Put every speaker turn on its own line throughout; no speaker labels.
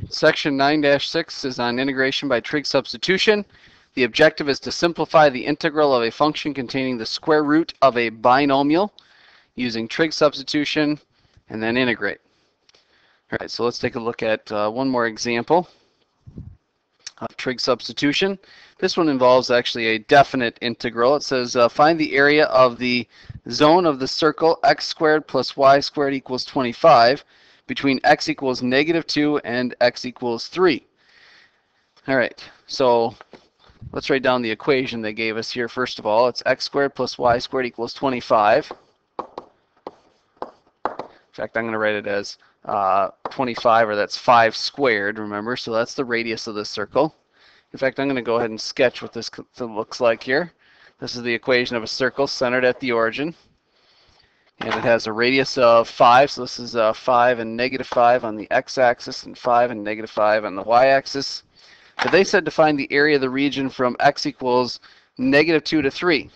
Section 9-6 is on integration by trig substitution. The objective is to simplify the integral of a function containing the square root of a binomial using trig substitution and then integrate. All right, so let's take a look at one more example of trig substitution. This one involves actually a definite integral. It says find the area of the zone of the circle x squared plus y squared equals 25 between x equals -2 and x equals 3. All right, so let's write down the equation they gave us here. First of all, it's x squared plus y squared equals 25. In fact, I'm going to write it as 25, or that's 5 squared, remember, so that's the radius of this circle. In fact, I'm going to go ahead and sketch what this looks like here. This is the equation of a circle centered at the origin, and it has a radius of 5, so this is 5 and -5 on the x-axis and 5 and -5 on the y-axis. But they said to find the area of the region from x equals -2 to 3.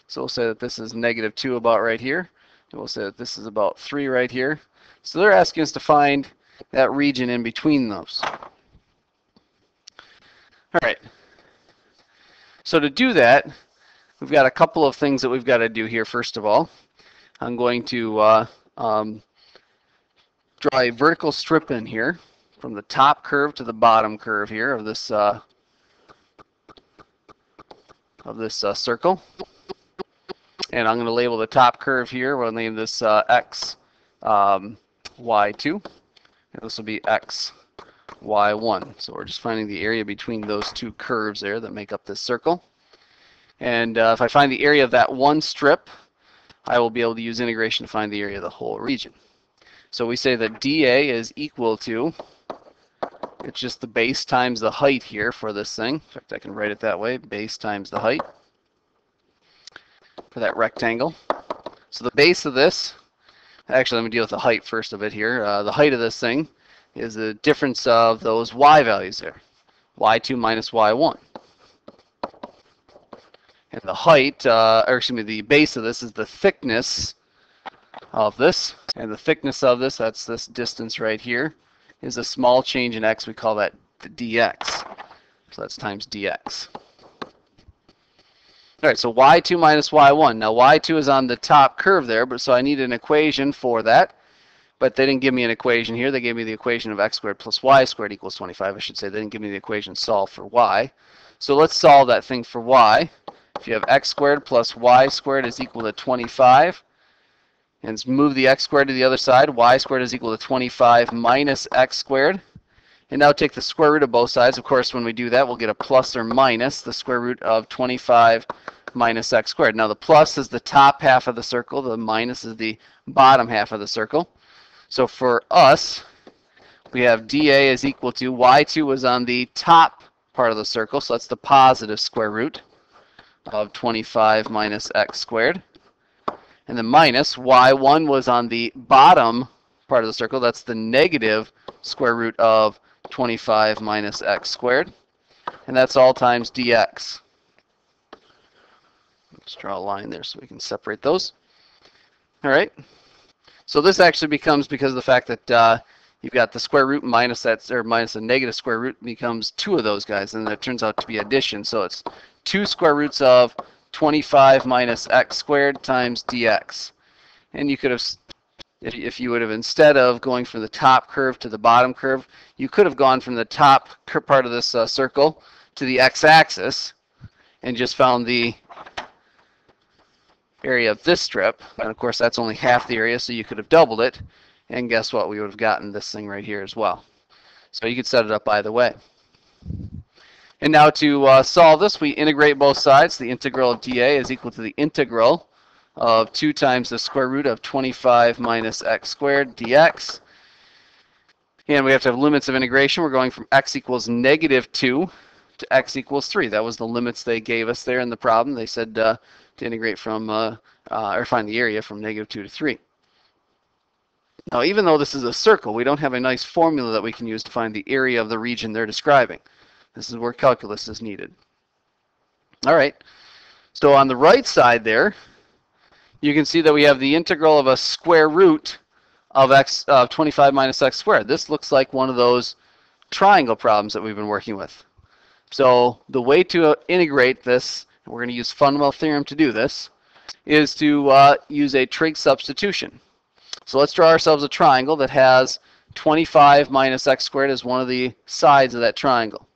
So we'll say that this is -2 about right here, and we'll say that this is about 3 right here. So they're asking us to find that region in between those. All right. So to do that, we've got a couple of things that we've got to do here. First of all, I'm going to draw a vertical strip in here from the top curve to the bottom curve here of this circle. And I'm going to label the top curve here. We'll name this x y2, and this will be x y1. So we're just finding the area between those two curves there that make up this circle. And if I find the area of that one strip, I will be able to use integration to find the area of the whole region. So we say that dA is equal to, it's just the base times the height here for this thing. In fact, I can write it that way, base times the height for that rectangle. So the base of this, actually let me deal with the height first of it here. The height of this thing is the difference of those y values there, y2 minus y1. And the height, or excuse me, the base of this is the thickness of this. And the thickness of this, that's this distance right here, is a small change in x. We call that the dx. So that's times dx. All right, so y2 minus y1. Now y2 is on the top curve there, but so I need an equation for that. But they didn't give me an equation here. They gave me the equation of x squared plus y squared equals 25, I should say. They didn't give me the equation solved for y. So let's solve that thing for y. If you have x squared plus y squared is equal to 25, and move the x squared to the other side, y squared is equal to 25 minus x squared. And now take the square root of both sides. Of course, when we do that, we'll get a plus or minus the square root of 25 minus x squared. Now the plus is the top half of the circle, the minus is the bottom half of the circle. So for us, we have dA is equal to, y2 was on the top part of the circle, so that's the positive square root of 25 minus x squared. And the minus, y1 was on the bottom part of the circle, that's the negative square root of 25 minus x squared. And that's all times dx. Let's draw a line there so we can separate those. All right. So this actually becomes, because of the fact that you've got the square root minus that, or minus a negative square root, becomes 2 of those guys, and it turns out to be addition. So it's 2 square roots of 25 minus x squared times dx. And you could have, if you would have, instead of going from the top curve to the bottom curve, you could have gone from the top part of this circle to the x-axis and just found the area of this strip. And of course that's only half the area, so you could have doubled it, and guess what, we would have gotten this thing right here as well. So you could set it up either way. And now to solve this, we integrate both sides. The integral of dA is equal to the integral of 2 times the square root of 25 minus x squared dx. And we have to have limits of integration. We're going from x equals -2 to x equals 3. That was the limits they gave us there in the problem. They said to integrate from, or find the area from -2 to 3. Now, even though this is a circle, we don't have a nice formula that we can use to find the area of the region they're describing. This is where calculus is needed. All right, so on the right side there, you can see that we have the integral of a square root of 25 minus x squared. This looks like one of those triangle problems that we've been working with. So the way to integrate this, and we're going to use fundamental theorem to do this, is to use a trig substitution. So let's draw ourselves a triangle that has 25 minus x squared as one of the sides of that triangle.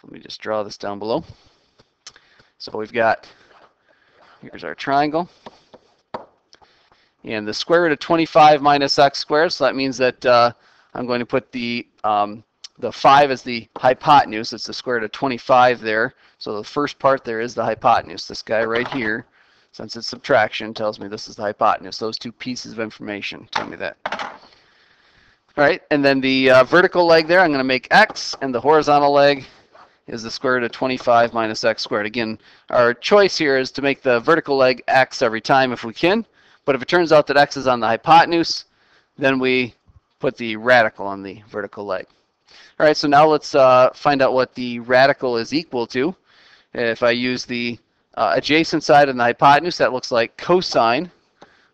Let me just draw this down below. So we've got, here's our triangle. And the square root of 25 minus x squared, so that means that I'm going to put the 5 as the hypotenuse. It's the square root of 25 there. So the first part there is the hypotenuse. This guy right here, since it's subtraction, tells me this is the hypotenuse. Those two pieces of information tell me that. All right, and then the vertical leg there, I'm going to make x, and the horizontal leg is the square root of 25 minus x squared. Again, our choice here is to make the vertical leg x every time if we can. But if it turns out that x is on the hypotenuse, then we put the radical on the vertical leg. All right, so now let's find out what the radical is equal to. If I use the adjacent side and the hypotenuse, that looks like cosine.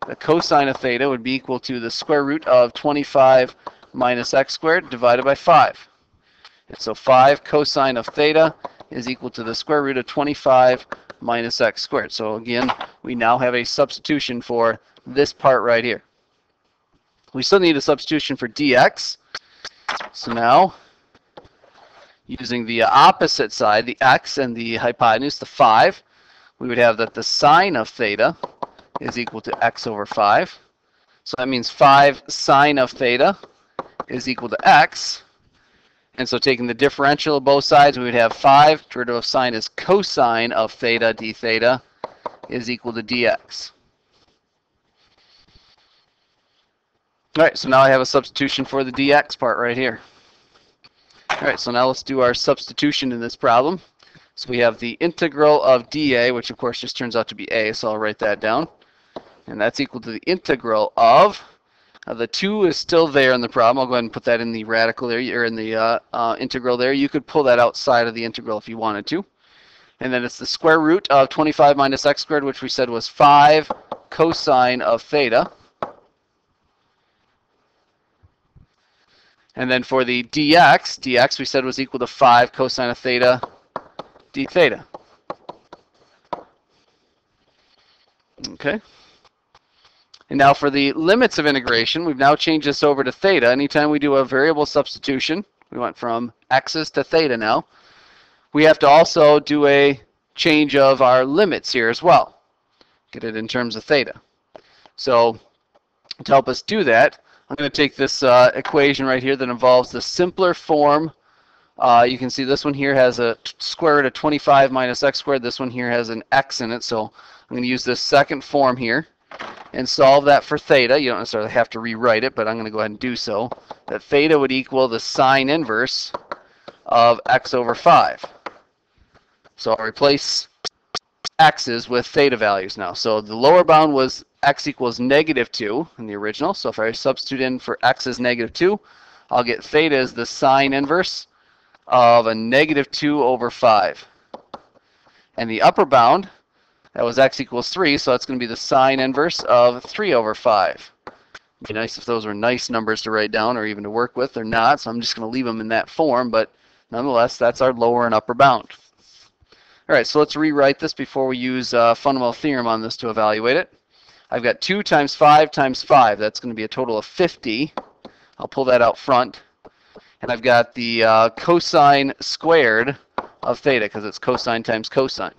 The cosine of theta would be equal to the square root of 25 minus x squared divided by 5. And so 5 cosine of theta is equal to the square root of 25 minus x squared. So again, we now have a substitution for this part right here. We still need a substitution for dx. So now, using the opposite side, the x and the hypotenuse, the 5, we would have that the sine of theta is equal to x over 5. So that means 5 sine of theta is equal to x. And so taking the differential of both sides, we would have 5, derivative of sine is cosine of theta d theta is equal to dx. All right, so now I have a substitution for the dx part right here. All right, so now let's do our substitution in this problem. So we have the integral of dA, which of course just turns out to be a, so I'll write that down. And that's equal to the integral of, the 2 is still there in the problem. I'll go ahead and put that in the radical there, or in the integral there. You could pull that outside of the integral if you wanted to. And then it's the square root of 25 minus x squared, which we said was 5 cosine of theta. And then for the dx we said was equal to 5 cosine of theta d theta. Okay. And now for the limits of integration, we've now changed this over to theta. Anytime we do a variable substitution, we went from x's to theta now, we have to also do a change of our limits here as well. Get it in terms of theta. So to help us do that, I'm going to take this equation right here that involves the simpler form. You can see this one here has a square root of 25 minus x squared. This one here has an x in it. So I'm going to use this second form here and solve that for theta. You don't necessarily have to rewrite it, but I'm going to go ahead and do so. That theta would equal the sine inverse of x over 5. So I'll replace x's with theta values now. So the lower bound was x equals -2 in the original. So if I substitute in for x as -2, I'll get theta as the sine inverse of a -2 over 5. And the upper bound, that was x equals 3, so that's going to be the sine inverse of 3 over 5. It'd be nice if those were nice numbers to write down or even to work with. They're not, so I'm just going to leave them in that form, but nonetheless, that's our lower and upper bound. All right, so let's rewrite this before we use fundamental theorem on this to evaluate it. I've got 2 times 5 times 5. That's going to be a total of 50. I'll pull that out front. And I've got the cosine squared of theta, because it's cosine times cosine.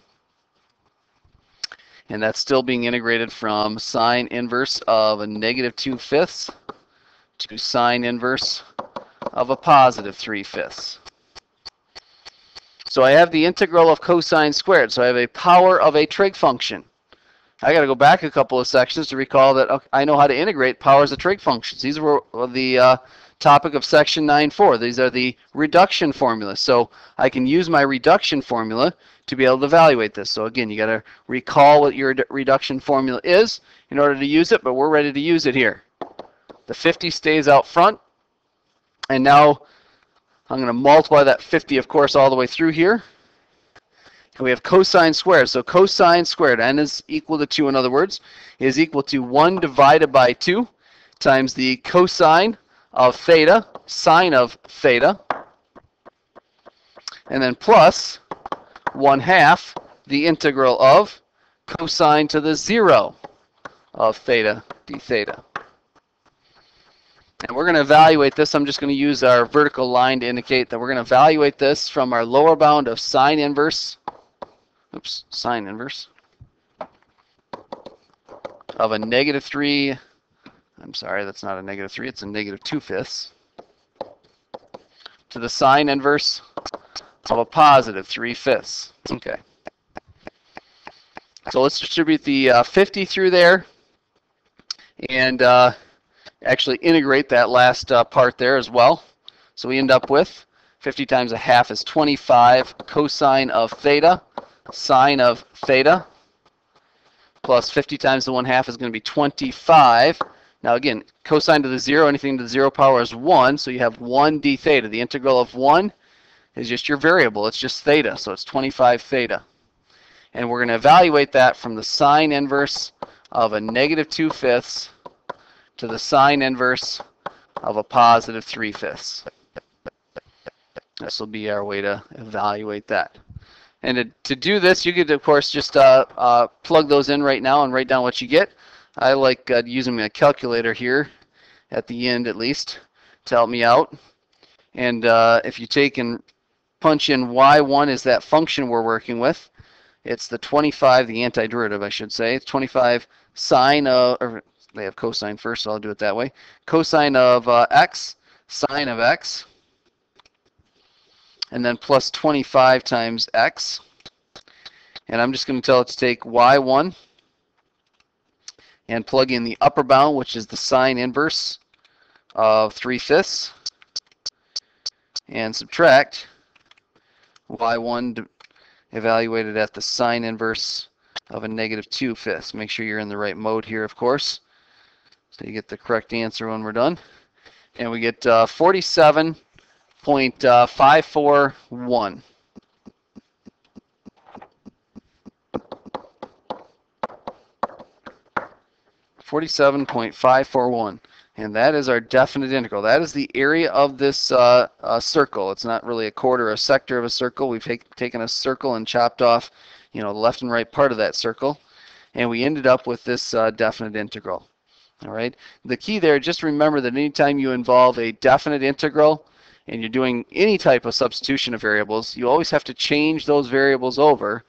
And that's still being integrated from sine inverse of a -2/5 to sine inverse of a +3/5. So I have the integral of cosine squared. So I have a power of a trig function. I got to go back a couple of sections to recall that I know how to integrate powers of trig functions. These were the topic of section 9.4. These are the reduction formulas. So I can use my reduction formula to be able to evaluate this. So again, you got to recall what your reduction formula is in order to use it, but we're ready to use it here. The 50 stays out front, and now I'm going to multiply that 50, of course, all the way through here. And we have cosine squared. So cosine squared, n is equal to 2 in other words, is equal to 1 divided by 2. times the cosine of theta, sine of theta, and then plus 1/2 the integral of cosine to the 0 of theta d theta. And we're going to evaluate this. I'm just going to use our vertical line to indicate that we're going to evaluate this from our lower bound of sine inverse of a -3. I'm sorry, that's not a -3, it's a -2/5 to the sine inverse of a +3/5. Okay. So let's distribute the 50 through there and actually integrate that last part there as well. So we end up with 50 times 1/2 is 25 cosine of theta, sine of theta, plus 50 times the 1/2 is going to be 25. Now again, cosine to the 0, anything to the 0 power is 1, so you have 1 d theta. The integral of 1 is just your variable. It's just theta, so it's 25 theta. And we're going to evaluate that from the sine inverse of a -2/5 to the sine inverse of a +3/5. This will be our way to evaluate that. And to do this, you could, of course, just plug those in right now and write down what you get. I like using my calculator here at the end, at least, to help me out. And if you take and punch in y1 is that function we're working with, it's the 25, the antiderivative, I should say. It's 25 sine of, or they have cosine first, so I'll do it that way. Cosine of x, sine of x, and then plus 25 times x. And I'm just going to tell it to take y1 and plug in the upper bound, which is the sine inverse of 3/5, and subtract y1 evaluated at the sine inverse of a -2/5. Make sure you're in the right mode here, of course, so you get the correct answer when we're done. And we get 47.541. 47.541. And that is our definite integral. That is the area of this circle. It's not really a quarter or a sector of a circle. We've taken a circle and chopped off, the left and right part of that circle, and we ended up with this definite integral. All right. The key there, just remember that anytime you involve a definite integral and you're doing any type of substitution of variables, you always have to change those variables over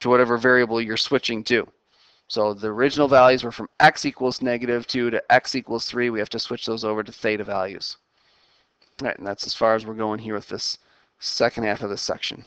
to whatever variable you're switching to. So the original values were from x equals -2 to x equals 3. We have to switch those over to theta values. All right, and that's as far as we're going here with this second half of this section.